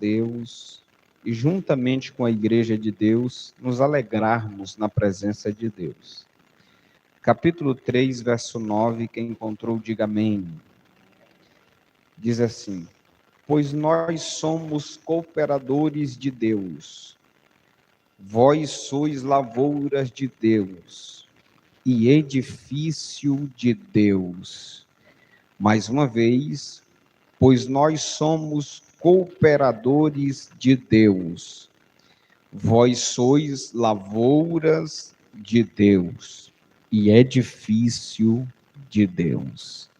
Deus e, juntamente com a Igreja de Deus, nos alegrarmos na presença de Deus. Capítulo 3, verso 9, quem encontrou, diga amém. Diz assim: pois nós somos cooperadores de Deus, vós sois lavouras de Deus e edifício de Deus. Mais uma vez, pois nós somos cooperadores de Deus, vós sois lavouras de Deus e edifício de Deus.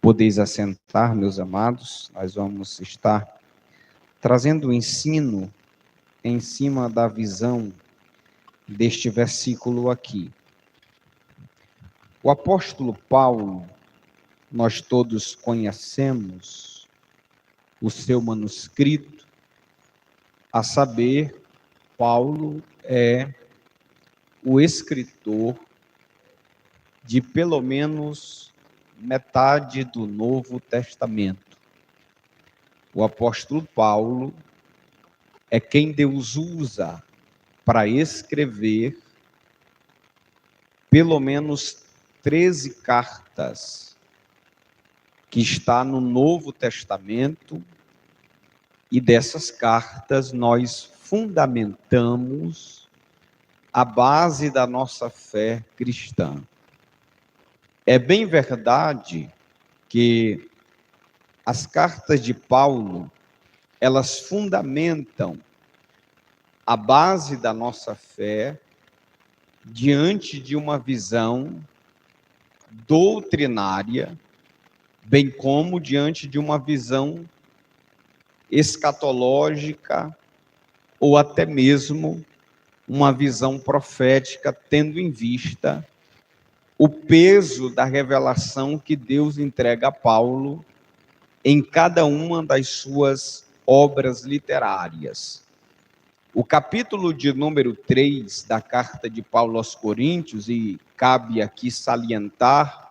Podeis assentar, meus amados, nós vamos estar trazendo o ensino em cima da visão deste versículo aqui. O apóstolo Paulo, nós todos conhecemos o seu manuscrito, a saber, Paulo é o escritor de pelo menos metade do Novo Testamento. O apóstolo Paulo é quem Deus usa para escrever pelo menos 13 cartas que está no Novo Testamento, e dessas cartas nós fundamentamos a base da nossa fé cristã. É bem verdade que as cartas de Paulo, elas fundamentam a base da nossa fé diante de uma visão doutrinária, bem como diante de uma visão escatológica ou até mesmo uma visão profética, tendo em vista o peso da revelação que Deus entrega a Paulo em cada uma das suas obras literárias. O capítulo de número 3 da carta de Paulo aos Coríntios, e cabe aqui salientar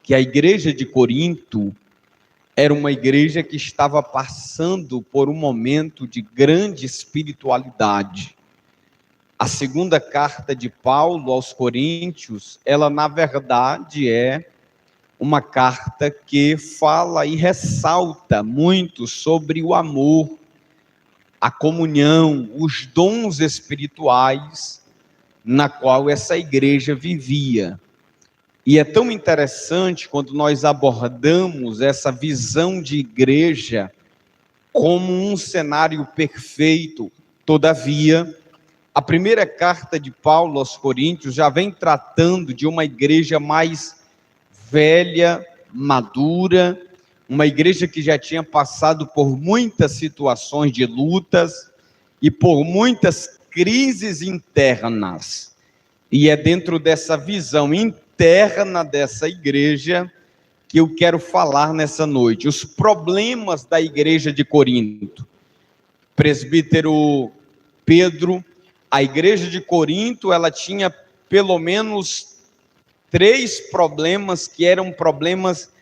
que a igreja de Corinto era uma igreja que estava passando por um momento de grande espiritualidade. A segunda carta de Paulo aos Coríntios, ela na verdade é uma carta que fala e ressalta muito sobre o amor, a comunhão, os dons espirituais na qual essa igreja vivia. E é tão interessante quando nós abordamos essa visão de igreja como um cenário perfeito. Todavia, a primeira carta de Paulo aos Coríntios já vem tratando de uma igreja mais velha, madura, uma igreja que já tinha passado por muitas situações de lutas e por muitas crises internas. E é dentro dessa visão interna dessa igreja que eu quero falar nessa noite. Os problemas da igreja de Corinto. Presbítero Pedro, a igreja de Corinto, ela tinha pelo menos 3 problemas que eram problemas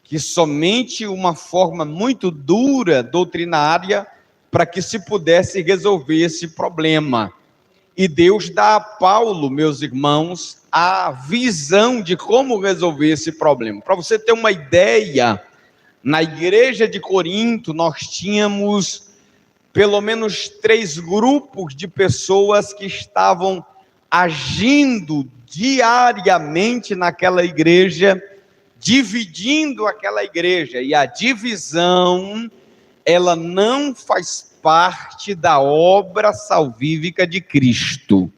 que somente uma forma muito dura, doutrinária, para que se pudesse resolver esse problema. E Deus dá a Paulo, meus irmãos, a visão de como resolver esse problema. Para você ter uma ideia, na igreja de Corinto, nós tínhamos pelo menos 3 grupos de pessoas que estavam agindo diariamente naquela igreja, dividindo aquela igreja. E a divisão, ela não faz parte da obra salvífica de Cristo.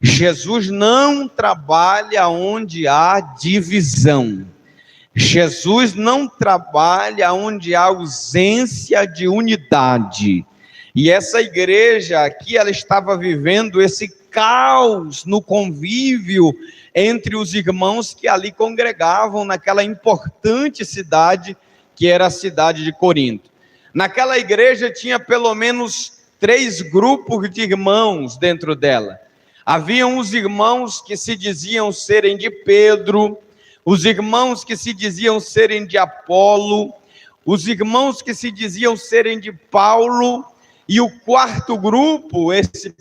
Jesus não trabalha onde há divisão. Jesus não trabalha onde há ausência de unidade. E essa igreja aqui, ela estava vivendo esse caos no convívio entre os irmãos que ali congregavam naquela importante cidade que era a cidade de Corinto. Naquela igreja tinha pelo menos 3 grupos de irmãos dentro dela. Haviam os irmãos que se diziam serem de Pedro, os irmãos que se diziam serem de Apolo, os irmãos que se diziam serem de Paulo, e o quarto grupo,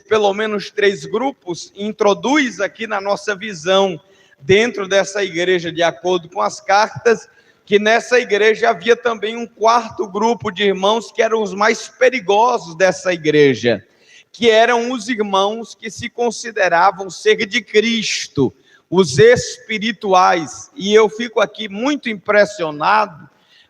pelo menos 3 grupos, introduz aqui na nossa visão, dentro dessa igreja, de acordo com as cartas, que nessa igreja havia também um quarto grupo de irmãos que eram os mais perigosos dessa igreja, que eram os irmãos que se consideravam ser de Cristo, os espirituais. E eu fico aqui muito impressionado,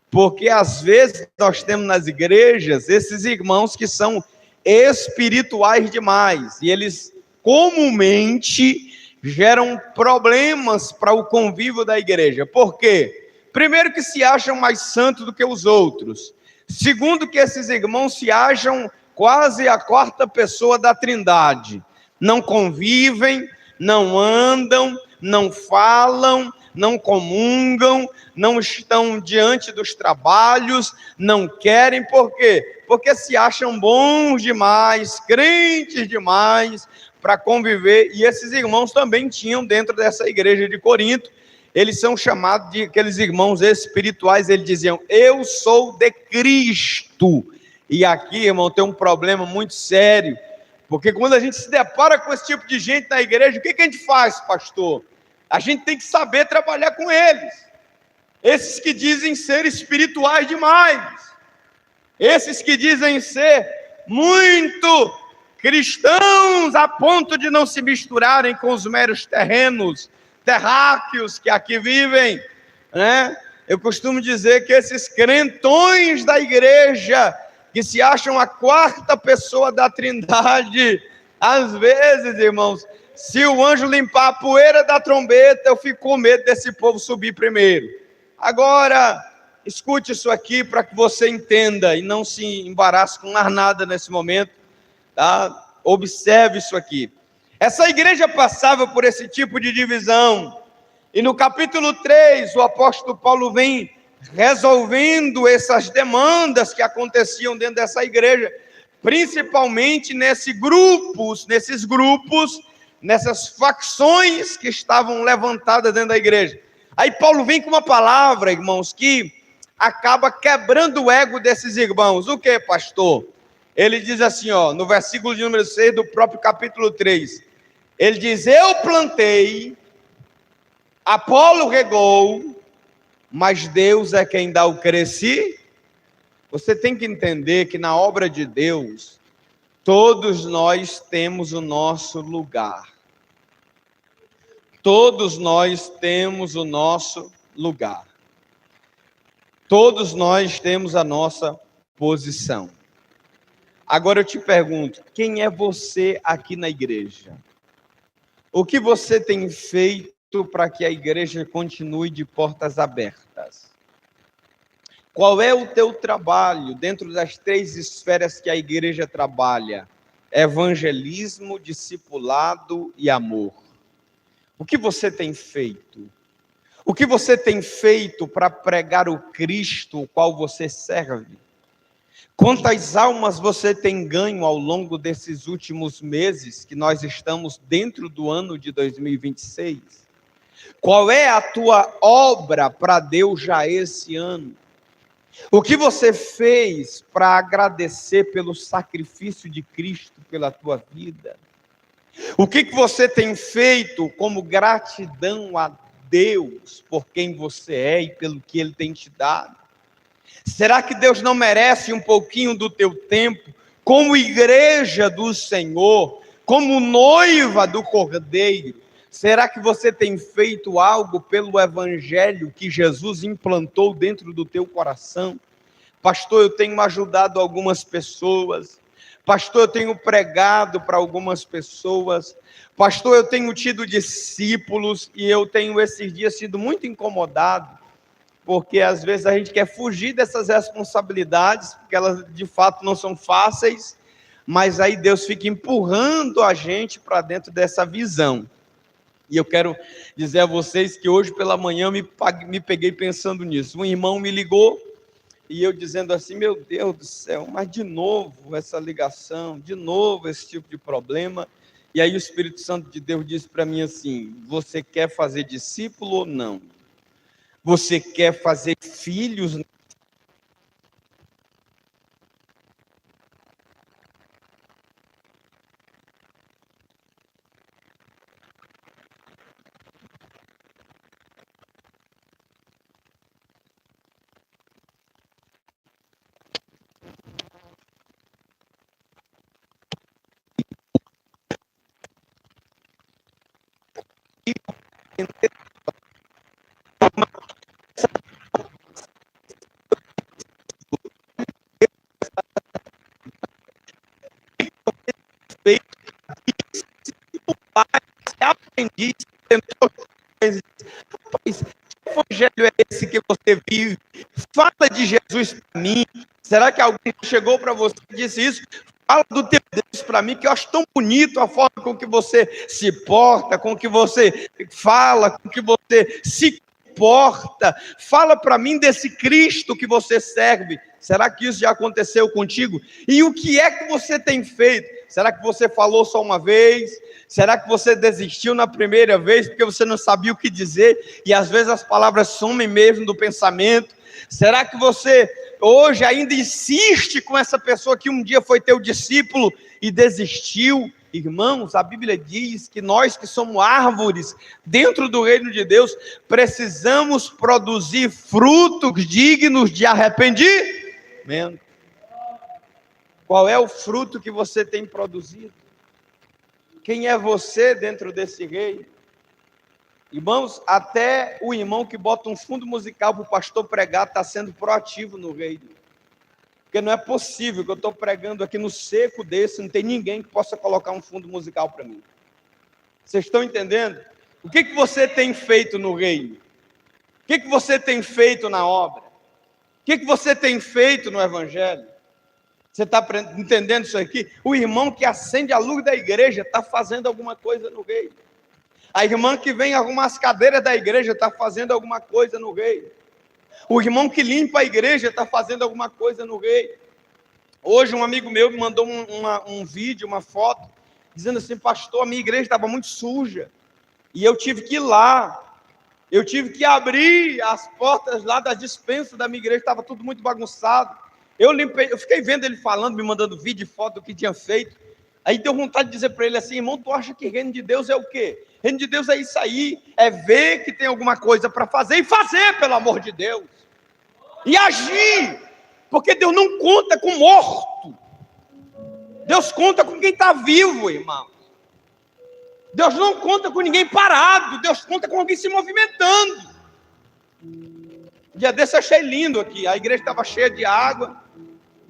porque às vezes nós temos nas igrejas esses irmãos que são espirituais demais, e eles comumente geram problemas para o convívio da igreja. Por quê? Primeiro, que se acham mais santos do que os outros. Segundo, que esses irmãos se acham quase a quarta pessoa da Trindade. Não convivem, não andam, não falam, não comungam, não estão diante dos trabalhos, não querem. Por quê? Porque se acham bons demais, crentes demais para conviver. E esses irmãos também tinham dentro dessa igreja de Corinto, eles são chamados de aqueles irmãos espirituais. Eles diziam: eu sou de Cristo. E aqui, irmão, tem um problema muito sério, porque quando a gente se depara com esse tipo de gente na igreja, o que a gente faz, pastor? A gente tem que saber trabalhar com eles. Esses que dizem ser espirituais demais, esses que dizem ser muito cristãos a ponto de não se misturarem com os meros terráqueos que aqui vivem, né? Eu costumo dizer que esses crentões da igreja, que se acham a quarta pessoa da Trindade, às vezes, irmãos, se o anjo limpar a poeira da trombeta, eu fico com medo desse povo subir primeiro. Agora, escute isso aqui para que você entenda e não se embarace com mais nada nesse momento, tá? Observe isso aqui. Essa igreja passava por esse tipo de divisão, e no capítulo 3, o apóstolo Paulo vem resolvendo essas demandas que aconteciam dentro dessa igreja, principalmente nesses grupos, nessas facções que estavam levantadas dentro da igreja. Aí Paulo vem com uma palavra, irmãos, que acaba quebrando o ego desses irmãos. O que, pastor? Ele diz assim, no versículo de número 6 do próprio capítulo 3, ele diz: eu plantei, Apolo regou, mas Deus é quem dá o crescer. Você tem que entender que na obra de Deus, todos nós temos o nosso lugar. Todos nós temos o nosso lugar. Todos nós temos a nossa posição. Agora eu te pergunto, quem é você aqui na igreja? O que você tem feito para que a igreja continue de portas abertas? Qual é o teu trabalho dentro das 3 esferas que a igreja trabalha? Evangelismo, discipulado e amor. O que você tem feito? O que você tem feito para pregar o Cristo, o qual você serve? Quantas almas você tem ganho ao longo desses últimos meses que nós estamos dentro do ano de 2026? Qual é a tua obra para Deus já esse ano? O que você fez para agradecer pelo sacrifício de Cristo pela tua vida? O que você tem feito como gratidão a Deus por quem você é e pelo que Ele tem te dado? Será que Deus não merece um pouquinho do teu tempo, como igreja do Senhor, como noiva do Cordeiro? Será que você tem feito algo pelo evangelho que Jesus implantou dentro do teu coração? Pastor, eu tenho ajudado algumas pessoas. Pastor, eu tenho pregado para algumas pessoas. Pastor, eu tenho tido discípulos e eu tenho esses dias sido muito incomodado, porque às vezes a gente quer fugir dessas responsabilidades, porque elas de fato não são fáceis, mas aí Deus fica empurrando a gente para dentro dessa visão. E eu quero dizer a vocês que hoje pela manhã me peguei pensando nisso. Um irmão me ligou e eu dizendo assim: meu Deus do céu, mas de novo essa ligação, de novo esse tipo de problema. E aí o Espírito Santo de Deus disse para mim assim: você quer fazer discípulo ou não? Você quer fazer filhos? Aprendi, pois, que evangelho é esse que você vive? Fala de Jesus para mim. Será que alguém chegou para você e disse isso? Fala do teu Deus para mim, que eu acho tão bonito a forma com que você se porta, com que você fala, com que você se comporta. Fala para mim desse Cristo que você serve. Será que isso já aconteceu contigo? E o que é que você tem feito? Será que você falou só uma vez? Será que você desistiu na primeira vez porque você não sabia o que dizer? E às vezes as palavras sumem mesmo do pensamento. Será que você hoje ainda insiste com essa pessoa que um dia foi teu discípulo e desistiu? Irmãos, a Bíblia diz que nós que somos árvores dentro do reino de Deus, precisamos produzir frutos dignos de arrependimento. Qual é o fruto que você tem produzido? Quem é você dentro desse reino? Irmãos, até o irmão que bota um fundo musical para o pastor pregar está sendo proativo no reino. Porque não é possível que eu estou pregando aqui no seco desse, não tem ninguém que possa colocar um fundo musical para mim. Vocês estão entendendo? O que você tem feito no reino? O que você tem feito na obra? O que você tem feito no evangelho? Você está entendendo isso aqui? O irmão que acende a luz da igreja está fazendo alguma coisa no reino. A irmã que vem arrumar as cadeiras da igreja está fazendo alguma coisa no reino. O irmão que limpa a igreja está fazendo alguma coisa no reino. Hoje um amigo meu me mandou um vídeo, uma foto, dizendo assim: pastor, a minha igreja estava muito suja, e eu tive que ir lá. Eu tive que abrir as portas lá das dispensas da minha igreja, estava tudo muito bagunçado. Eu limpei, eu fiquei vendo ele falando, me mandando vídeo e foto do que tinha feito. Aí deu vontade de dizer para ele assim: irmão, tu acha que reino de Deus é o quê? Reino de Deus é isso aí, é ver que tem alguma coisa para fazer e fazer, pelo amor de Deus. E agir, porque Deus não conta com morto. Deus conta com quem está vivo, irmão. Deus não conta com ninguém parado, Deus conta com alguém se movimentando. Um dia desse eu achei lindo aqui, a igreja estava cheia de água.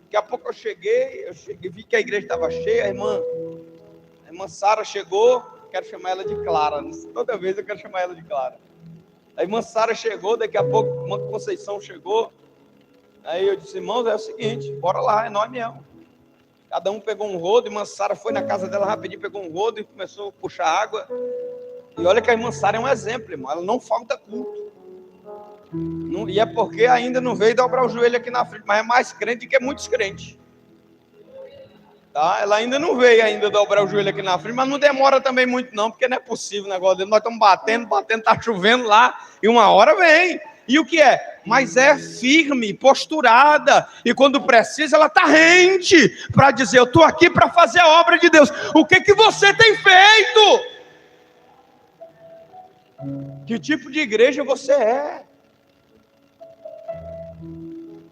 Daqui a pouco eu cheguei, vi que a igreja estava cheia, a irmã Sara chegou, quero chamar ela de Clara, toda vez eu quero chamar ela de Clara. A irmã Sara chegou, daqui a pouco a irmã Conceição chegou, aí eu disse: irmãos, é o seguinte, bora lá, é nós mesmo. Cada um pegou um rodo, a irmã Sara foi na casa dela rapidinho, pegou um rodo e começou a puxar água. E olha que a irmã Sara é um exemplo, irmão, ela não falta culto. Não, e é porque ainda não veio dobrar o joelho aqui na frente, mas é mais crente que muitos crentes. Tá? Ela ainda não veio dobrar o joelho aqui na frente, mas não demora também muito não, porque não é possível o negócio dele. Nós estamos batendo, tá chovendo lá, e uma hora vem. E o que é? Mas é firme, posturada, e quando precisa ela está rente, para dizer: eu estou aqui para fazer a obra de Deus. O que você tem feito? Que tipo de igreja você é?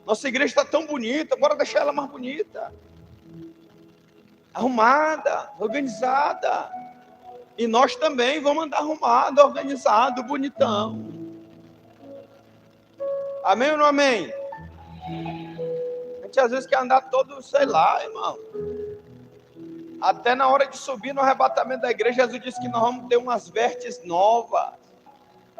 Nossa igreja está tão bonita, bora deixar ela mais bonita. Arrumada, organizada. E nós também vamos andar arrumado, organizado, bonitão. Amém ou não amém? A gente às vezes quer andar todo, sei lá, irmão. Até na hora de subir no arrebatamento da igreja, Jesus disse que nós vamos ter umas vestes novas.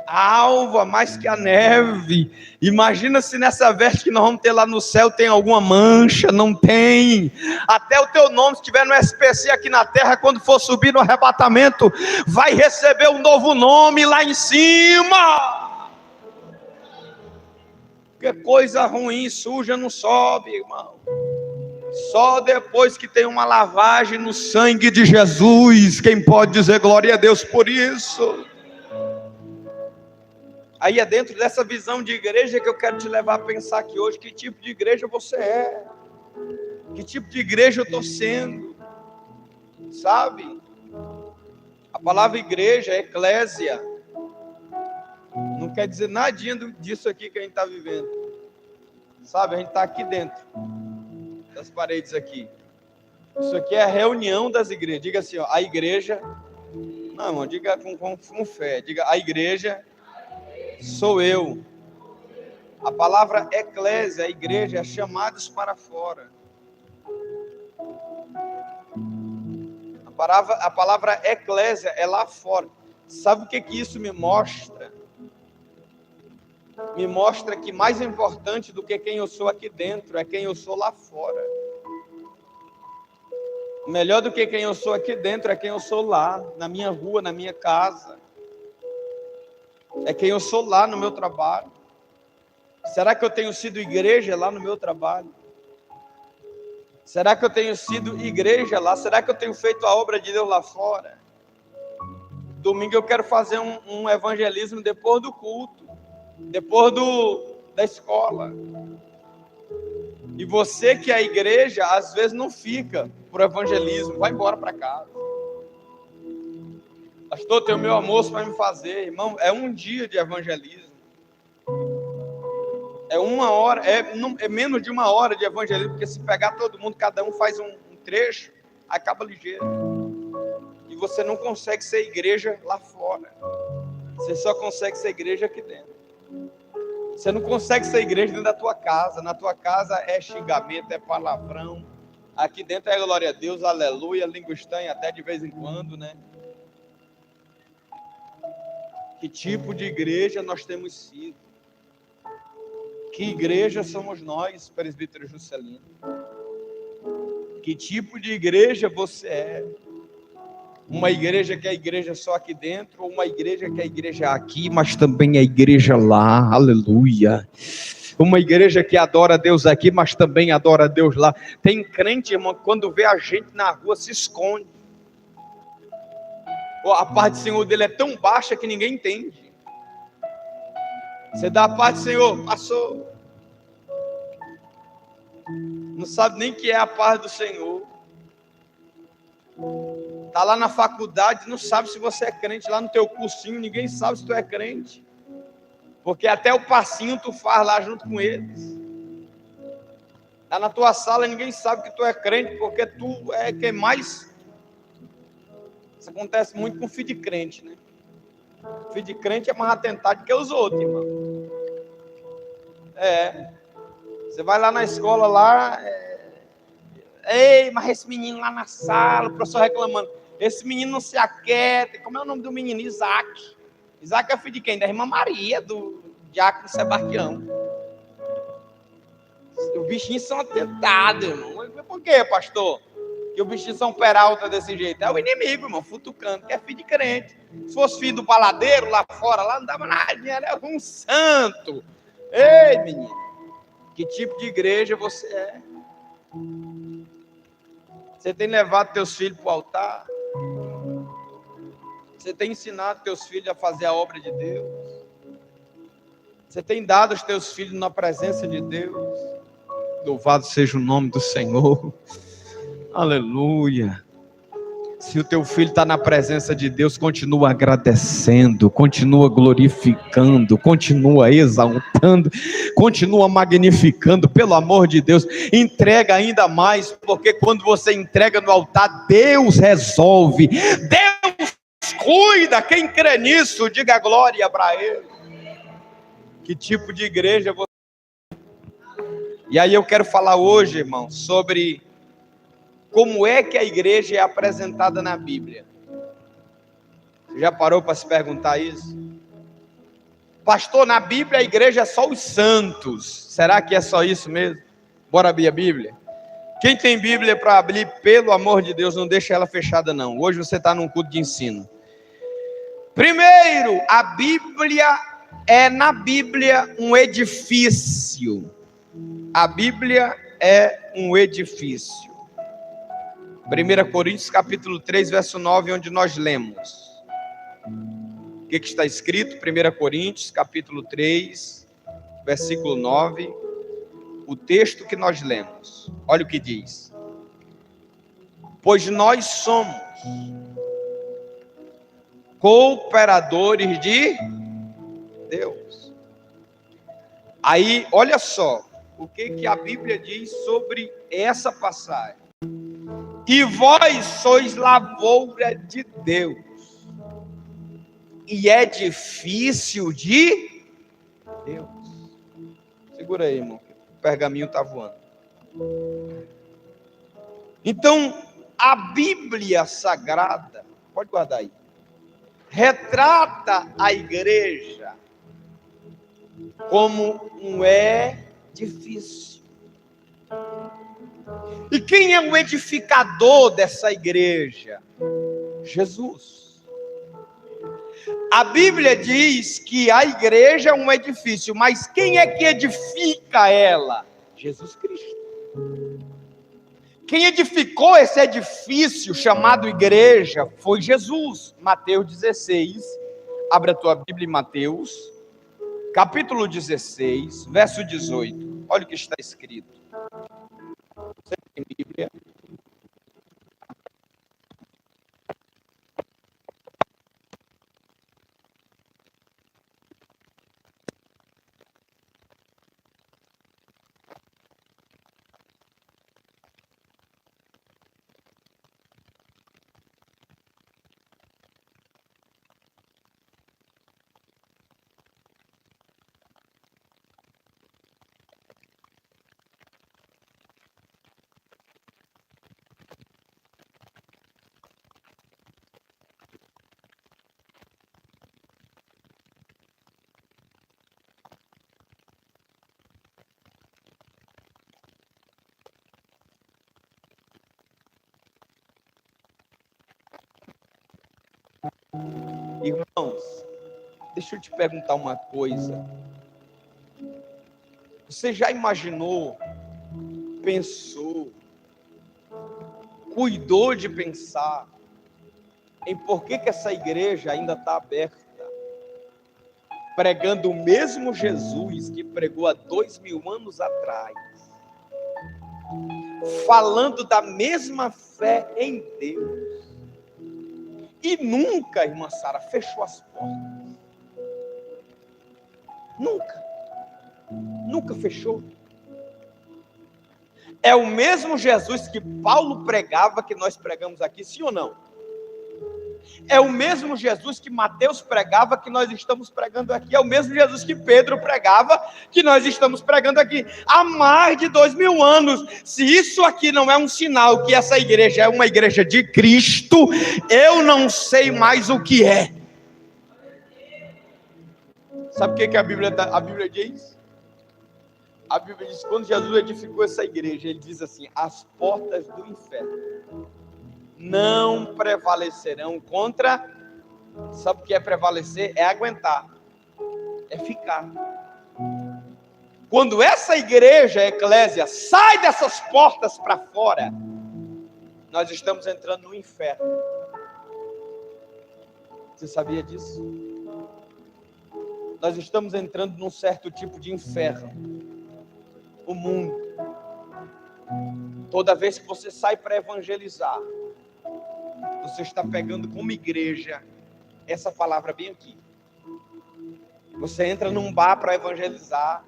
Alva, mais que a neve. Imagina se nessa veste que nós vamos ter lá no céu tem alguma mancha. Não tem. Até o teu nome, se estiver no SPC aqui na terra, quando for subir no arrebatamento, vai receber um novo nome lá em cima. Porque coisa ruim, suja, não sobe, irmão. Só depois que tem uma lavagem no sangue de Jesus, quem pode dizer glória a Deus por isso? Aí é dentro dessa visão de igreja que eu quero te levar a pensar aqui hoje: que tipo de igreja você é? Que tipo de igreja eu estou sendo? Sabe? A palavra igreja, eclésia, não quer dizer nadinha disso aqui que a gente está vivendo. Sabe? A gente está aqui dentro das paredes aqui. Isso aqui é a reunião das igrejas. Diga assim, ó, a igreja Não, irmão, diga com fé. Diga, a igreja sou eu. A palavra eclésia, a igreja, é chamados para fora. A palavra eclésia é lá fora. Sabe o que isso me mostra? Me mostra que mais importante do que quem eu sou aqui dentro é quem eu sou lá fora. Melhor do que quem eu sou aqui dentro é quem eu sou lá, na minha rua, na minha casa. É quem eu sou lá no meu trabalho. Será que eu tenho sido igreja lá no meu trabalho? Será que eu tenho sido igreja lá? Será que eu tenho feito a obra de Deus lá fora? Domingo eu quero fazer um evangelismo depois do culto, depois da escola. E você que é a igreja, às vezes não fica por evangelismo, vai embora para casa. Pastor, tem o meu almoço para me fazer. Irmão, é um dia de evangelismo. É 1 hora, é menos de 1 hora de evangelismo, porque se pegar todo mundo, cada um faz um trecho, acaba ligeiro. E você não consegue ser igreja lá fora. Você só consegue ser igreja aqui dentro. Você não consegue ser igreja dentro da tua casa. Na tua casa é xingamento, é palavrão. Aqui dentro é glória a Deus, aleluia, língua estranha até de vez em quando, né? Que tipo de igreja nós temos sido? Que igreja somos nós, presbítero Juscelino? Que tipo de igreja você é? Uma igreja que é a igreja só aqui dentro, ou uma igreja que é a igreja aqui, mas também é a igreja lá, aleluia. Uma igreja que adora a Deus aqui, mas também adora a Deus lá. Tem crente, irmão, quando vê a gente na rua, se esconde. A paz do Senhor dele é tão baixa que ninguém entende. Você dá a paz do Senhor, passou. Não sabe nem o que é a paz do Senhor. Está lá na faculdade, não sabe se você é crente. Lá no teu cursinho, ninguém sabe se tu é crente. Porque até o passinho tu faz lá junto com eles. Lá na tua sala, ninguém sabe que tu é crente, porque tu é quem mais... Isso acontece muito com filho de crente, né? Filho de crente é mais atentado que os outros, irmão. Você vai lá na escola, lá... Ei, mas esse menino lá na sala, o professor reclamando. Esse menino não se aquieta. Como é o nome do menino? Isaac. Isaac é filho de quem? Da irmã Maria, do diácono Sebastião. Os bichinhos são atentados, irmão. Por quê, pastor? Que os bichinhos são peralta desse jeito. É o inimigo, irmão, futucando, que é filho de crente. Se fosse filho do paladeiro lá fora, lá não dava nada, era um santo. Ei, menino, que tipo de igreja você é? Você tem levado teus filhos para o altar? Você tem ensinado teus filhos a fazer a obra de Deus? Você tem dado os teus filhos na presença de Deus? Louvado seja o nome do Senhor. Aleluia. Se o teu filho está na presença de Deus, continua agradecendo, continua glorificando, continua exaltando, continua magnificando, pelo amor de Deus. Entrega ainda mais, porque quando você entrega no altar, Deus resolve, Deus cuida. Quem crê nisso, diga glória para Ele. Que tipo de igreja você... E aí eu quero falar hoje, irmão, sobre como é que a igreja é apresentada na Bíblia. Você já parou para se perguntar isso? Pastor, na Bíblia a igreja é só os santos. Será que é só isso mesmo? Bora abrir a Bíblia? Quem tem Bíblia para abrir, pelo amor de Deus, não deixa ela fechada não. Hoje você está num culto de ensino. Primeiro, a Bíblia é na Bíblia um edifício. A Bíblia é um edifício. 1 Coríntios capítulo 3, verso 9, onde nós lemos. O que está escrito? 1 Coríntios capítulo 3, versículo 9. O texto que nós lemos. Olha o que diz. Pois nós somos cooperadores de Deus. Aí, olha só. O que a Bíblia diz sobre essa passagem. E vós sois lavoura de Deus. e edifício de Deus. Segura aí, irmão. O pergaminho está voando. Então, a Bíblia Sagrada, pode guardar aí, retrata a igreja como um edifício. E quem é o edificador dessa igreja? Jesus. A Bíblia diz que a igreja é um edifício, mas quem é que edifica ela? Jesus Cristo. Quem edificou esse edifício chamado igreja foi Jesus. Mateus 16, abre a tua Bíblia em Mateus, capítulo 16, verso 18. Olha o que está escrito. Você tem Bíblia? Irmãos, deixa eu te perguntar uma coisa. Você já imaginou, pensou, cuidou de pensar em por que essa igreja ainda está aberta, pregando o mesmo Jesus que pregou há 2000 anos atrás, falando da mesma fé em Deus, e nunca, irmã Sara, fechou as portas? Nunca fechou. É o mesmo Jesus que Paulo pregava, que nós pregamos aqui, sim ou não? É o mesmo Jesus que Mateus pregava, que nós estamos pregando aqui. É o mesmo Jesus que Pedro pregava, que nós estamos pregando aqui. Há mais de 2000 anos. Se isso aqui não é um sinal que essa igreja é uma igreja de Cristo, eu não sei mais o que é. Sabe o que a Bíblia diz? A Bíblia diz que quando Jesus edificou essa igreja, ele diz assim: as portas do inferno não prevalecerão contra. Sabe o que é prevalecer? É aguentar, é ficar. Quando essa igreja, a eclésia, sai dessas portas para fora, nós estamos entrando no inferno. Você sabia disso? Nós estamos entrando num certo tipo de inferno. O mundo. Toda vez que você sai para evangelizar, você está pegando como igreja essa palavra bem aqui. Você entra num bar para evangelizar,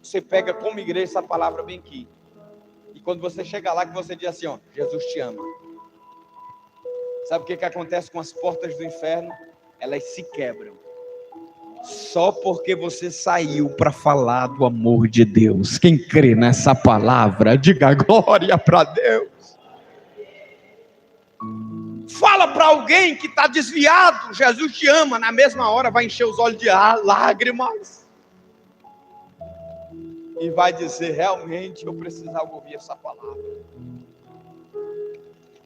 você pega como igreja essa palavra bem aqui. E quando você chega lá, que você diz assim, ó, Jesus te ama. Sabe o que acontece com as portas do inferno? Elas se quebram. Só porque você saiu para falar do amor de Deus. Quem crê nessa palavra, diga glória para Deus. Fala para alguém que está desviado, Jesus te ama, na mesma hora vai encher os olhos de lágrimas. E vai dizer, realmente eu precisava ouvir essa palavra.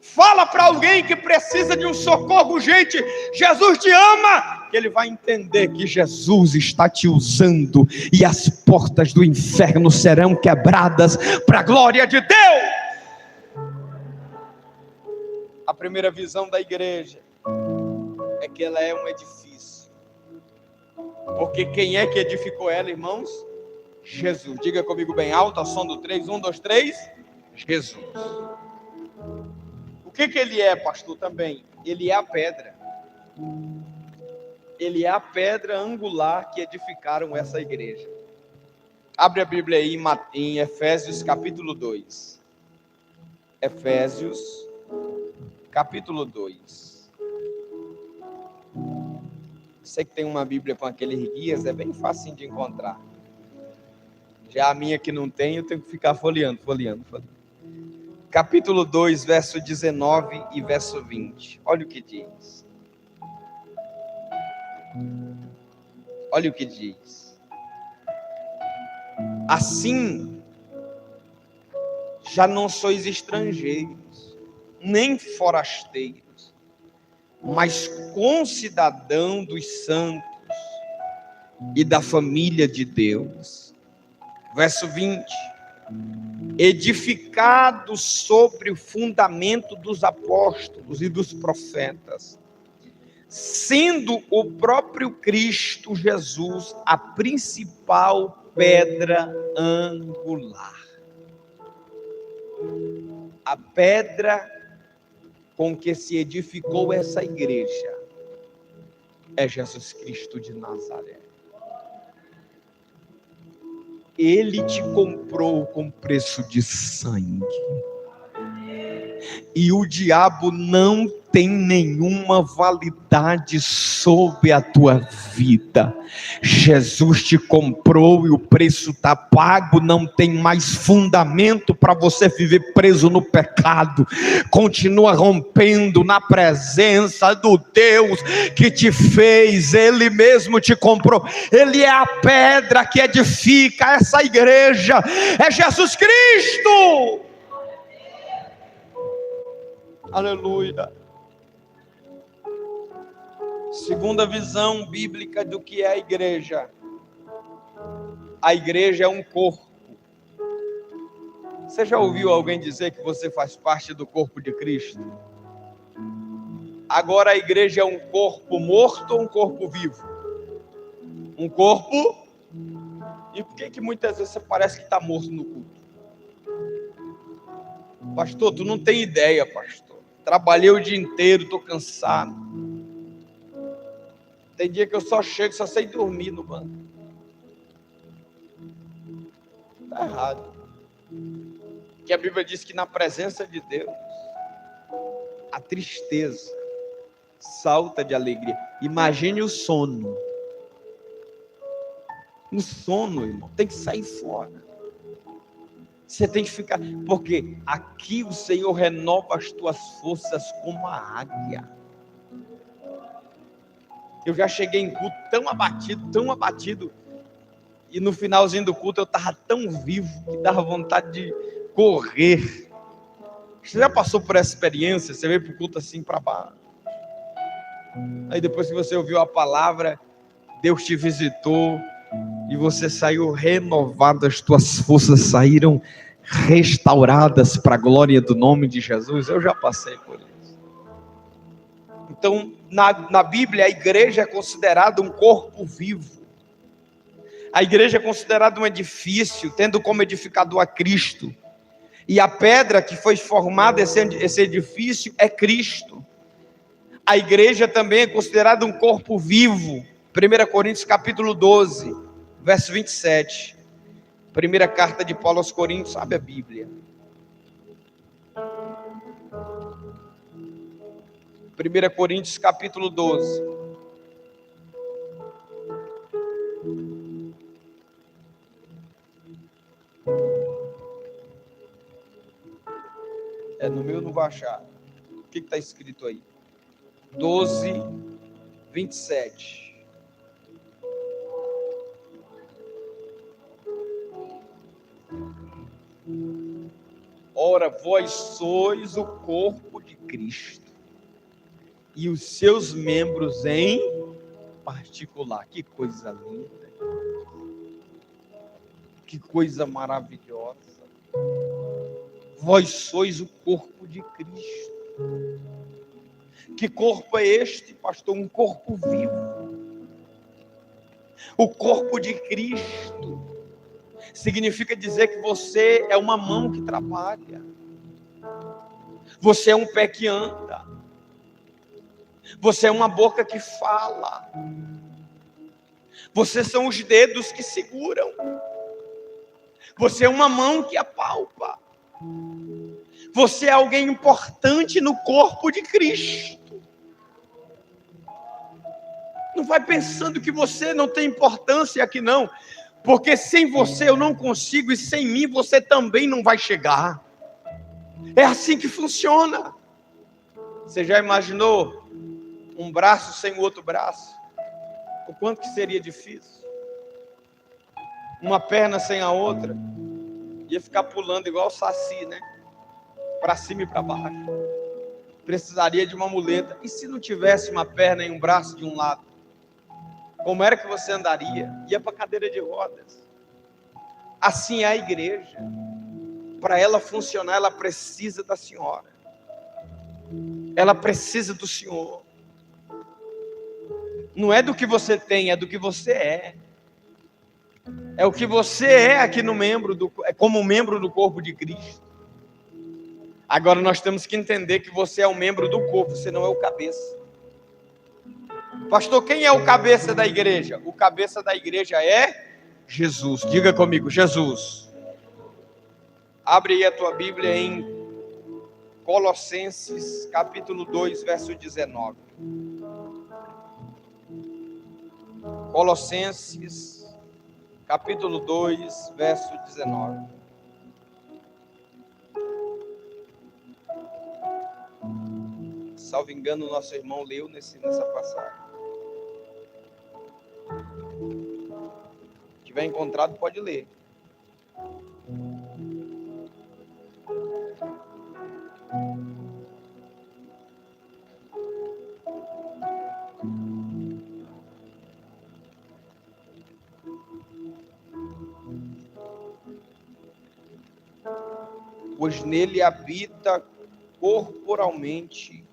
Fala para alguém que precisa de um socorro urgente, Jesus te ama, que ele vai entender que Jesus está te usando e as portas do inferno serão quebradas para a glória de Deus. A primeira visão da igreja é que ela é um edifício. Porque quem é que edificou ela, irmãos? Jesus. Diga comigo bem alto, ao som do 3, 1, 2, 3. Jesus. O que ele é, pastor, também? Ele é a pedra. Ele é a pedra angular que edificaram essa igreja. Abre a Bíblia aí em Efésios capítulo 2. Efésios capítulo 2. Você que tem uma Bíblia com aqueles guias, é bem fácil de encontrar. Já a minha que não tem, eu tenho que ficar folheando. Capítulo 2, verso 19 e verso 20. Olha o que diz. Olha o que diz. Assim, já não sois estrangeiros, nem forasteiros, mas concidadão dos santos e da família de Deus. Verso 20. Edificados sobre o fundamento dos apóstolos e dos profetas, sendo o próprio Cristo Jesus a principal pedra angular. A pedra com que se edificou essa igreja é Jesus Cristo de Nazaré. Ele te comprou com preço de sangue. E o diabo não tem nenhuma validade sobre a tua vida. Jesus te comprou e o preço está pago. Não tem mais fundamento para você viver preso no pecado. Continua rompendo na presença do Deus que te fez. Ele mesmo te comprou. Ele é a pedra que edifica essa igreja. É Jesus Cristo. Aleluia. Segunda visão bíblica do que é a igreja. A igreja é um corpo. Você já ouviu alguém dizer que você faz parte do corpo de Cristo? Agora a igreja é um corpo morto ou um corpo vivo? Um corpo. E por que muitas vezes você parece que está morto no culto? Pastor, tu não tem ideia, pastor. Trabalhei o dia inteiro, estou cansado. Tem dia que eu só chego, só sei dormir no banco. Está errado. Que a Bíblia diz que na presença de Deus, a tristeza salta de alegria. Imagine o sono. O sono, irmão, tem que sair fora. Você tem que ficar, porque aqui o Senhor renova as tuas forças como a águia. Eu já cheguei em culto tão abatido, e no finalzinho do culto eu estava tão vivo que dava vontade de correr. Você já passou por essa experiência? Você veio para o culto assim para baixo. Aí depois que você ouviu a palavra, Deus te visitou, e você saiu renovado, as tuas forças saíram restauradas para a glória do nome de Jesus. Eu já passei por isso. Então, na Bíblia, a igreja é considerada um corpo vivo. A igreja é considerada um edifício, tendo como edificador a Cristo. E a pedra que foi formada esse edifício é Cristo. A igreja também é considerada um corpo vivo. 1 Coríntios capítulo 12, verso 27. Primeira carta de Paulo aos Coríntios, sabe a Bíblia. 1 Coríntios capítulo 12. No meu não vai achar. O que está escrito aí? 12, 27. Ora, vós sois o corpo de Cristo, e os seus membros em particular. Que coisa linda, que coisa maravilhosa. Vós sois o corpo de Cristo. Que corpo é este, pastor? Um corpo vivo. O corpo de Cristo significa dizer que você é uma mão que trabalha, você é um pé que anda, você é uma boca que fala, você são os dedos que seguram, você é uma mão que apalpa, você é alguém importante no corpo de Cristo. Não vai pensando que você não tem importância aqui não, porque sem você eu não consigo e sem mim você também não vai chegar. É assim que funciona. Você já imaginou um braço sem o outro braço? O quanto que seria difícil? Uma perna sem a outra, ia ficar pulando igual o saci, né? Para cima e para baixo. Precisaria de uma muleta. E se não tivesse uma perna e um braço de um lado? Como era que você andaria? Ia para a cadeira de rodas. Assim é a igreja. Para ela funcionar, ela precisa da senhora. Ela precisa do Senhor. Não é do que você tem, é do que você é. É o que você é aqui no como membro do corpo de Cristo. Agora nós temos que entender que você é um membro do corpo, você não é o cabeça. Pastor, quem é o cabeça da igreja? O cabeça da igreja é Jesus. Diga comigo, Jesus. Abre aí a tua Bíblia em Colossenses, capítulo 2, verso 19. Colossenses, capítulo 2, verso 19. Salvo engano, o nosso irmão leu nessa passagem. Se tiver encontrado, pode ler. Pois nele habita corporalmente.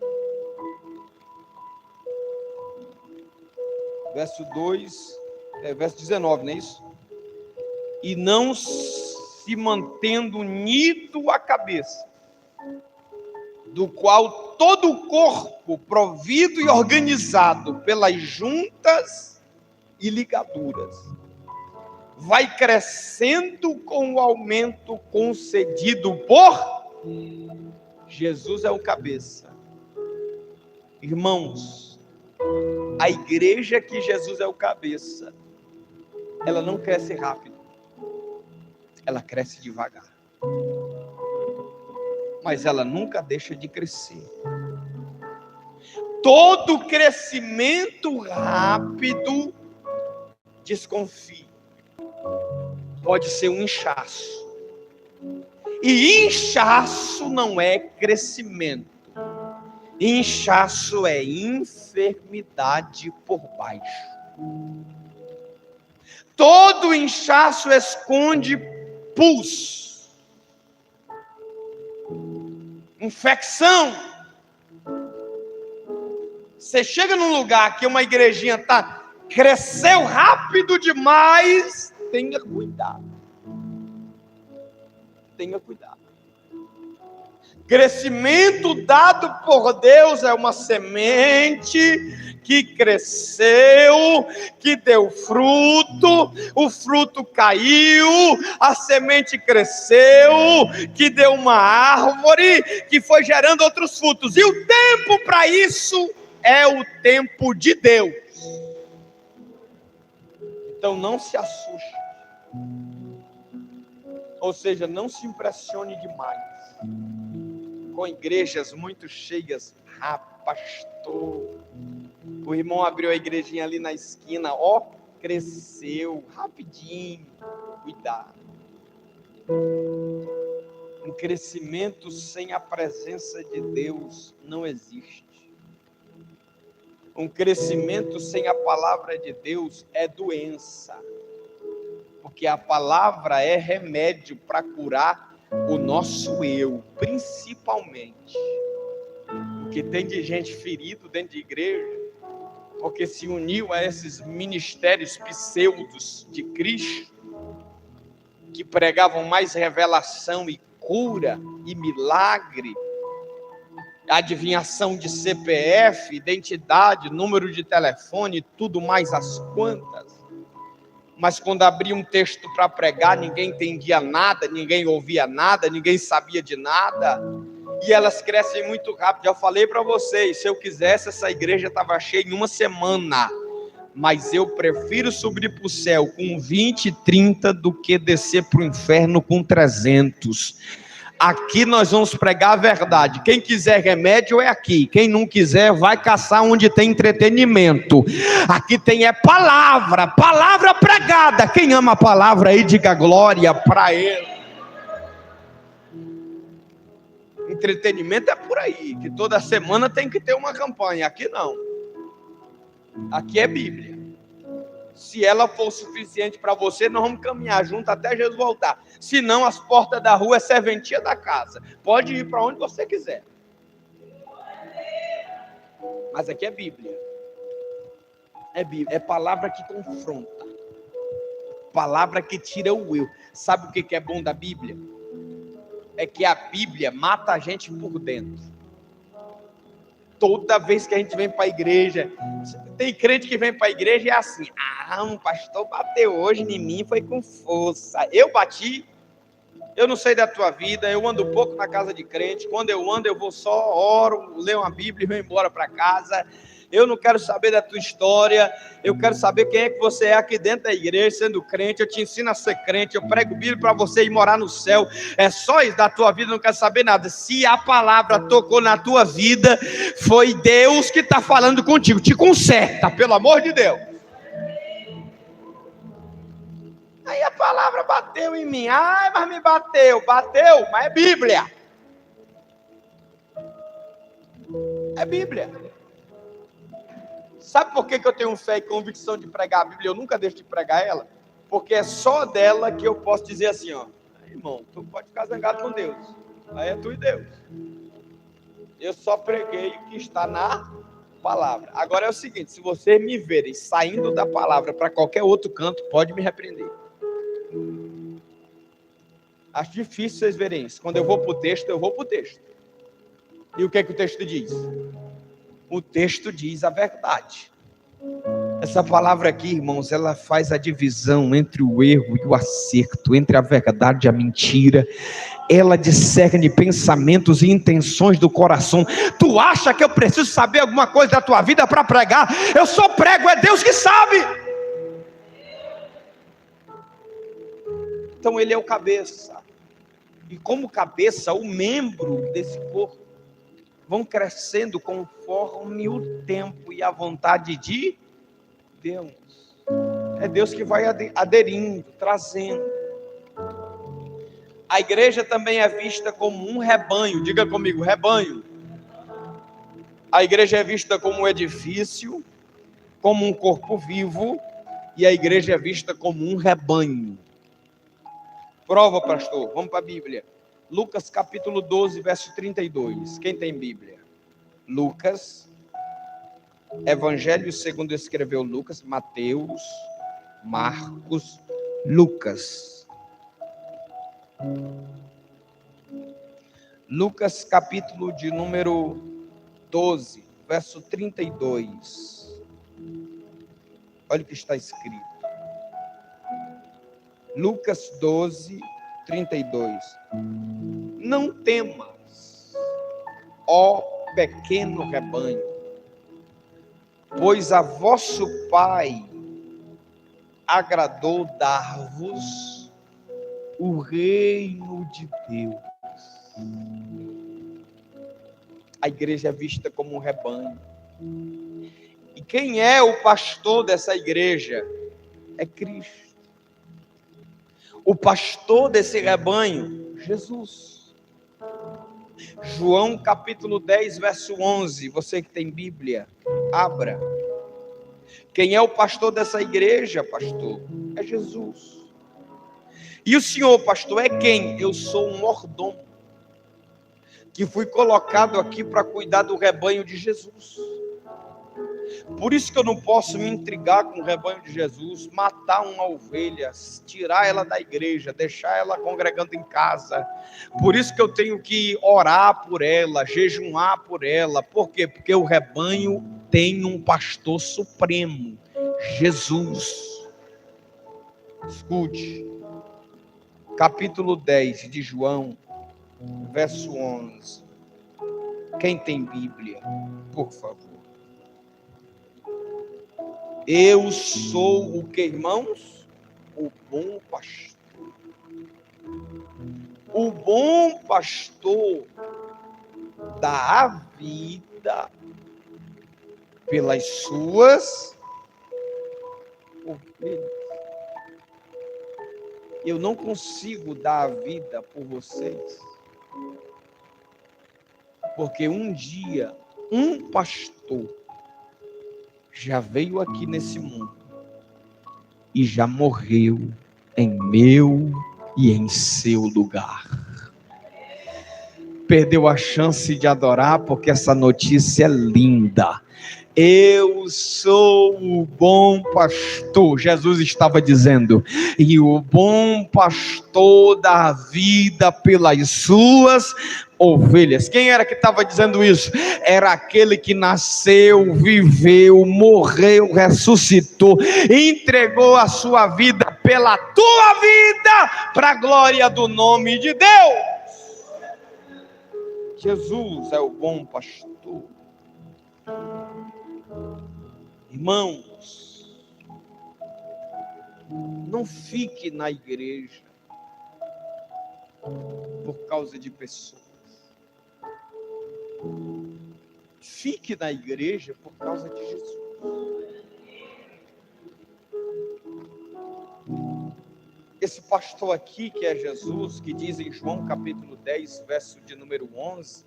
Verso 2, verso 19, não é isso? E não se mantendo unido à cabeça, do qual todo o corpo, provido e organizado pelas juntas e ligaduras, vai crescendo com o aumento concedido por Jesus. É o cabeça. Irmãos, a igreja que Jesus é o cabeça, ela não cresce rápido, ela cresce devagar, mas ela nunca deixa de crescer. Todo crescimento rápido, desconfie, pode ser um inchaço. E inchaço não é crescimento. Inchaço é enfermidade por baixo. Todo inchaço esconde pus, infecção. Você chega num lugar que uma igrejinha cresceu rápido demais, tenha cuidado. Tenha cuidado. Crescimento dado por Deus é uma semente que cresceu, que deu fruto, o fruto caiu, a semente cresceu, que deu uma árvore, que foi gerando outros frutos. E o tempo para isso é o tempo de Deus. Então não se assuste. Ou seja, não se impressione demais com igrejas muito cheias. Pastor, o irmão abriu a igrejinha ali na esquina, cresceu rapidinho. Cuidado. Um crescimento sem a presença de Deus não existe. Um crescimento sem a palavra de Deus é doença. Porque a palavra é remédio para curar o nosso eu, principalmente. Porque tem de gente ferido dentro de igreja, porque se uniu a esses ministérios pseudos de Cristo, que pregavam mais revelação e cura e milagre, adivinhação de CPF, identidade, número de telefone, tudo mais as quantas. Mas quando abria um texto para pregar, ninguém entendia nada, ninguém ouvia nada, ninguém sabia de nada. E elas crescem muito rápido. Já falei para vocês, se eu quisesse, essa igreja estava cheia em uma semana. Mas eu prefiro subir para o céu com 20, 30 do que descer para o inferno com 300. Aqui nós vamos pregar a verdade. Quem quiser remédio é aqui. Quem não quiser vai caçar onde tem entretenimento. Aqui tem palavra, palavra pregada. Quem ama a palavra aí, diga glória para ele. Entretenimento é por aí, que toda semana tem que ter uma campanha. Aqui não. Aqui é Bíblia. Se ela for suficiente para você, nós vamos caminhar junto até Jesus voltar. Se não, as portas da rua é serventia da casa. Pode ir para onde você quiser. Mas aqui é Bíblia. É Bíblia. É palavra que confronta. Palavra que tira o eu. Sabe o que é bom da Bíblia? É que a Bíblia mata a gente por dentro. Toda vez que a gente vem para a igreja, tem crente que vem para a igreja e é assim: um pastor bateu hoje em mim, foi com força. Eu bati, eu não sei da tua vida, eu ando pouco na casa de crente. Quando eu ando, eu vou só, oro, leio uma Bíblia e vou embora para casa. Eu não quero saber da tua história, eu quero saber quem é que você é aqui dentro da igreja, sendo crente. Eu te ensino a ser crente, eu prego Bíblia para você ir morar no céu. É só isso da tua vida, não quero saber nada. Se a palavra tocou na tua vida, foi Deus que está falando contigo. Te conserta, pelo amor de Deus. Aí a palavra bateu em mim. Mas me bateu, mas é Bíblia. É Bíblia. Sabe por que eu tenho fé e convicção de pregar a Bíblia? Eu nunca deixo de pregar ela. Porque é só dela que eu posso dizer assim, irmão, tu pode ficar zangado com Deus. Aí é tu e Deus. Eu só preguei o que está na palavra. Agora é o seguinte, se vocês me verem saindo da palavra para qualquer outro canto, pode me repreender. Acho difícil vocês verem isso. Quando eu vou para o texto, eu vou para o texto. E o que é que o texto diz? O texto diz a verdade. Essa palavra aqui, irmãos, ela faz a divisão entre o erro e o acerto, entre a verdade e a mentira. Ela discerne pensamentos e intenções do coração. Tu acha que eu preciso saber alguma coisa da tua vida para pregar? Eu só prego, é Deus que sabe. Então ele é o cabeça. E como cabeça, o membro desse corpo vão crescendo conforme o tempo e a vontade de Deus. É Deus que vai aderindo, trazendo. A igreja também é vista como um rebanho. Diga comigo, rebanho. A igreja é vista como um edifício, como um corpo vivo, e a igreja é vista como um rebanho. Prova, pastor. Vamos para a Bíblia. Lucas capítulo 12, verso 32. Quem tem Bíblia? Lucas, Evangelho segundo escreveu Lucas, Mateus, Marcos, Lucas. Lucas capítulo de número 12, verso 32. Olha o que está escrito. Lucas 12, 32. Não temas, ó pequeno rebanho, pois a vosso Pai agradou dar-vos o reino de Deus. A igreja é vista como um rebanho. E quem é o pastor dessa igreja? É Cristo. O pastor desse rebanho, Jesus. João capítulo 10, verso 11. Você que tem Bíblia, abra. Quem é o pastor dessa igreja, pastor? É Jesus. E o senhor, pastor, é quem? Eu sou um mordomo, que fui colocado aqui para cuidar do rebanho de Jesus. Por isso que eu não posso me intrigar com o rebanho de Jesus, matar uma ovelha, tirar ela da igreja, deixar ela congregando em casa. Por isso que eu tenho que orar por ela, jejuar por ela. Por quê? Porque o rebanho tem um pastor supremo, Jesus. Escute, capítulo 10 de João, verso 11. Quem tem Bíblia, por favor. Eu sou o que, irmãos? O bom pastor. O bom pastor dá a vida pelas suas ovelhas. Eu não consigo dar a vida por vocês, porque um dia um pastor já veio aqui nesse mundo e já morreu em meu e em seu lugar. Perdeu a chance de adorar, porque essa notícia é linda. Eu sou o bom pastor, Jesus estava dizendo, e o bom pastor dá vida pelas suas ovelhas. Quem era que estava dizendo isso? Era aquele que nasceu, viveu, morreu, ressuscitou, entregou a sua vida pela tua vida, para a glória do nome de Deus. Jesus é o bom pastor. Irmãos, não fique na igreja por causa de pessoas. Fique na igreja por causa de Jesus. Esse pastor aqui, que é Jesus, que diz em João capítulo 10, verso de número 11,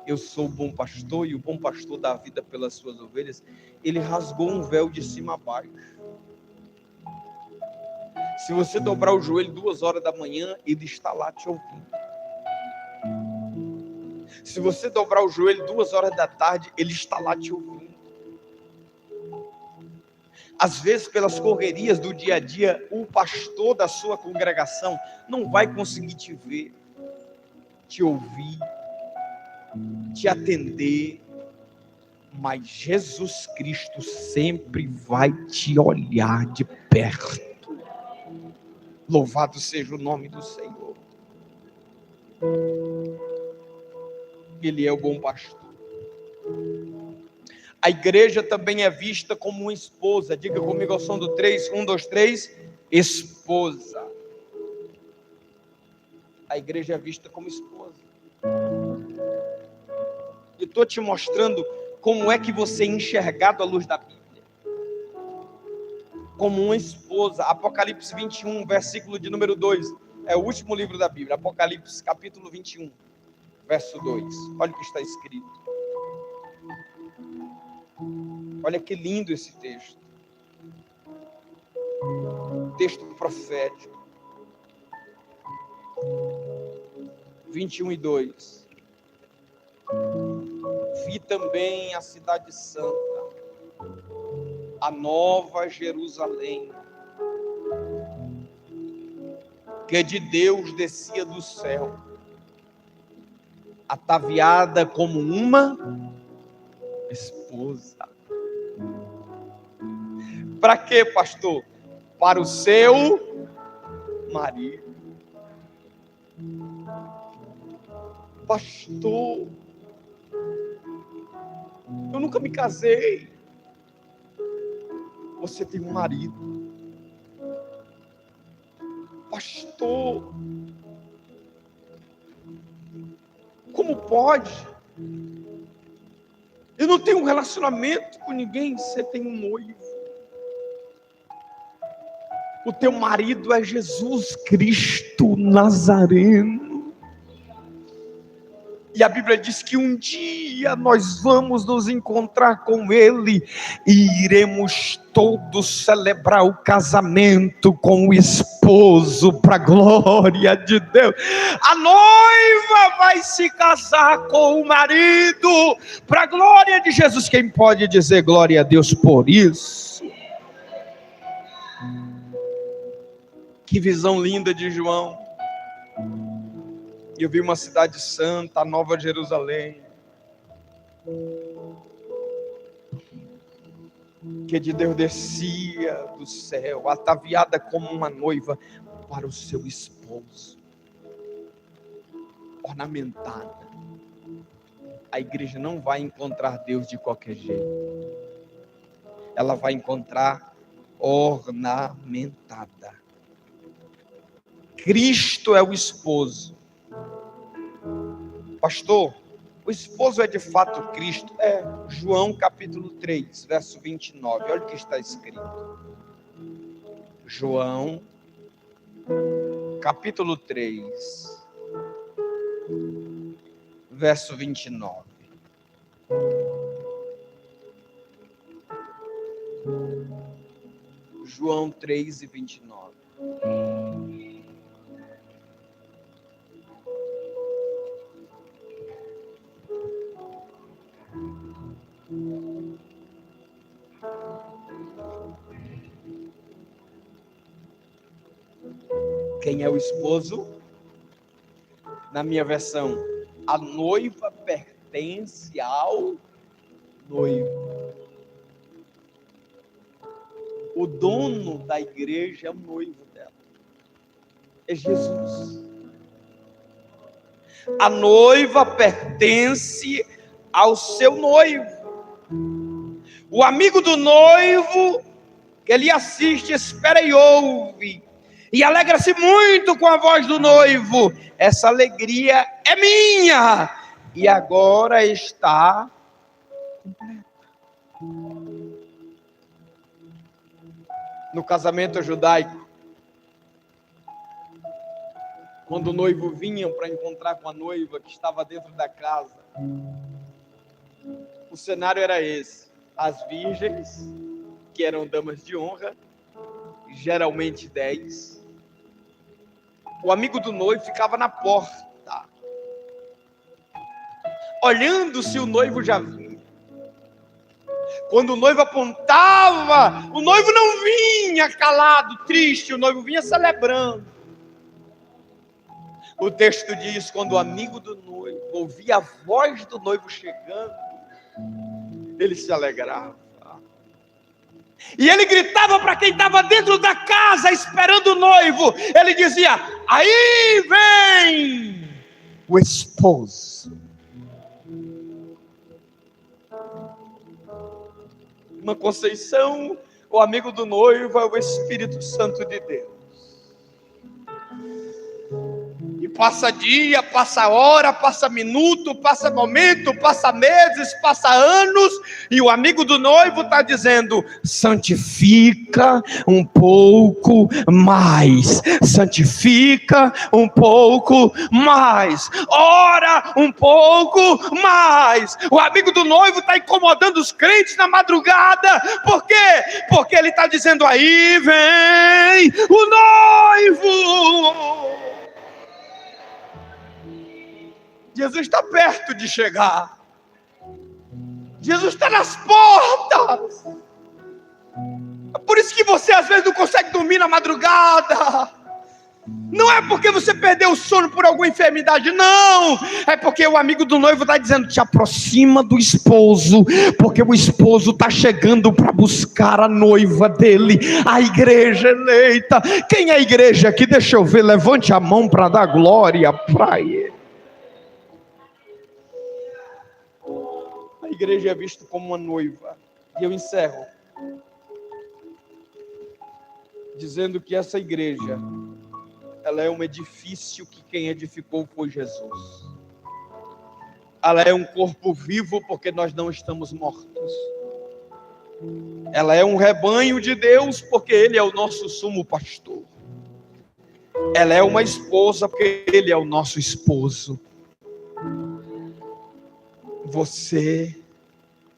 eu sou o bom pastor e o bom pastor dá a vida pelas suas ovelhas, ele rasgou um véu de cima a baixo. Se você dobrar o joelho 2 horas da manhã, ele está lá te ouvindo. Se você dobrar o joelho 2 horas da tarde, ele está lá te ouvindo. Às vezes, pelas correrias do dia a dia, o pastor da sua congregação não vai conseguir te ver, te ouvir, te atender, mas Jesus Cristo sempre vai te olhar de perto. Louvado seja o nome do Senhor. Ele é o bom pastor. A igreja também é vista como uma esposa. Diga comigo ao som do 3, 1, 2, 3, esposa. A igreja é vista como esposa. Eu estou te mostrando como é que você é enxergado à luz da Bíblia. Como uma esposa. Apocalipse 21, versículo de número 2. É o último livro da Bíblia. Apocalipse capítulo 21, verso 2. Olha o que está escrito. Olha que lindo esse texto. Texto profético. 21 e 2. Vi também a cidade santa, a nova Jerusalém, que de Deus descia do céu, ataviada como uma esposa. Para quê, pastor? Para o seu marido. Pastor, eu nunca me casei. Você tem um marido. Pastor, como pode? Eu não tenho um relacionamento com ninguém. Você tem um noivo. O teu marido é Jesus Cristo Nazareno. E a Bíblia diz que um dia nós vamos nos encontrar com Ele e iremos todos celebrar o casamento com o esposo, para a glória de Deus. A noiva vai se casar com o marido, para a glória de Jesus. Quem pode dizer glória a Deus por isso? Que visão linda de João. Eu vi uma cidade santa, a nova Jerusalém, que de Deus descia do céu, ataviada como uma noiva para o seu esposo, ornamentada. A igreja não vai encontrar Deus de qualquer jeito. ela vai encontrar ornamentada. Cristo é o esposo. Pastor, o esposo é de fato Cristo? É. João capítulo 3, verso 29. Olha o que está escrito. João capítulo 3, verso 29. João 3 e 29. Quem é o esposo? Na minha versão, a noiva pertence ao noivo. O dono da igreja é o noivo dela. É Jesus. A noiva pertence ao seu noivo. O amigo do noivo, ele assiste, espera e ouve. E alegra-se muito com a voz do noivo. Essa alegria é minha. E agora está completa. No casamento judaico, quando o noivo vinha para encontrar com a noiva que estava dentro da casa, o cenário era esse: as virgens, que eram damas de honra, geralmente 10. O amigo do noivo ficava na porta, olhando se o noivo já vinha. Quando o noivo apontava, o noivo não vinha calado, triste, o noivo vinha celebrando. O texto diz: quando o amigo do noivo ouvia a voz do noivo chegando, ele se alegrava. E ele gritava para quem estava dentro da casa esperando o noivo. Ele dizia: aí vem o esposo. Uma Conceição, o amigo do noivo é o Espírito Santo de Deus. E passa dia, passa hora, passa minuto, passa momento, passa meses, passa anos, e o amigo do noivo está dizendo: santifica um pouco mais, santifica um pouco mais, ora um pouco mais. O amigo do noivo está incomodando os crentes na madrugada. Por quê? Porque ele está dizendo: aí vem o noivo. Jesus está perto de chegar. Jesus está nas portas. É por isso que você às vezes não consegue dormir na madrugada. Não é porque você perdeu o sono por alguma enfermidade, não. É porque o amigo do noivo está dizendo: te aproxima do esposo, porque o esposo está chegando para buscar a noiva dele, a igreja eleita. Quem é a igreja aqui? Deixa eu ver, levante a mão para dar glória para ele. A igreja é vista como uma noiva. E eu encerro dizendo que essa igreja, ela é um edifício que quem edificou foi Jesus. Ela é um corpo vivo porque nós não estamos mortos. Ela é um rebanho de Deus porque Ele é o nosso sumo pastor. Ela é uma esposa porque Ele é o nosso esposo. Você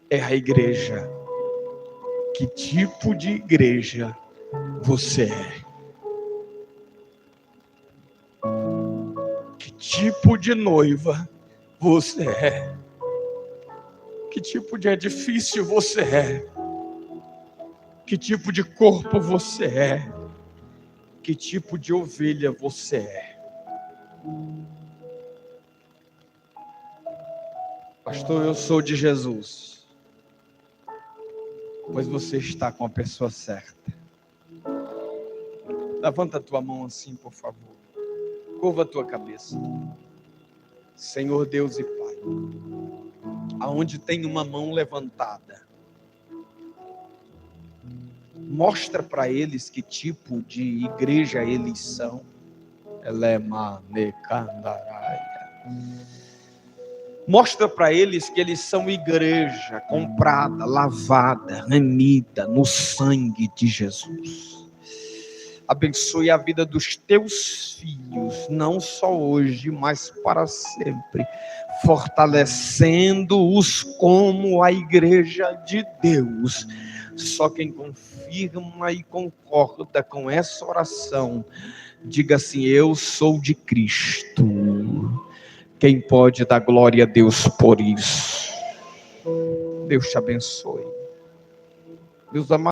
é a igreja. Que tipo de igreja você é? Que tipo de noiva você é? Que tipo de edifício você é? Que tipo de corpo você é? Que tipo de ovelha você é? Pastor, eu sou de Jesus. Pois você está com a pessoa certa. Levanta a tua mão assim, por favor. Curva a tua cabeça. Senhor Deus e Pai, aonde tem uma mão levantada, Mostra para eles que tipo de igreja eles são. Mostra para eles que eles são igreja comprada, lavada, remida no sangue de Jesus. Abençoe a vida dos teus filhos, não só hoje, mas para sempre, fortalecendo-os como a igreja de Deus. Só quem confirma e concorda com essa oração, diga assim: eu sou de Cristo. Quem pode dar glória a Deus por isso? Deus te abençoe. Meus amados.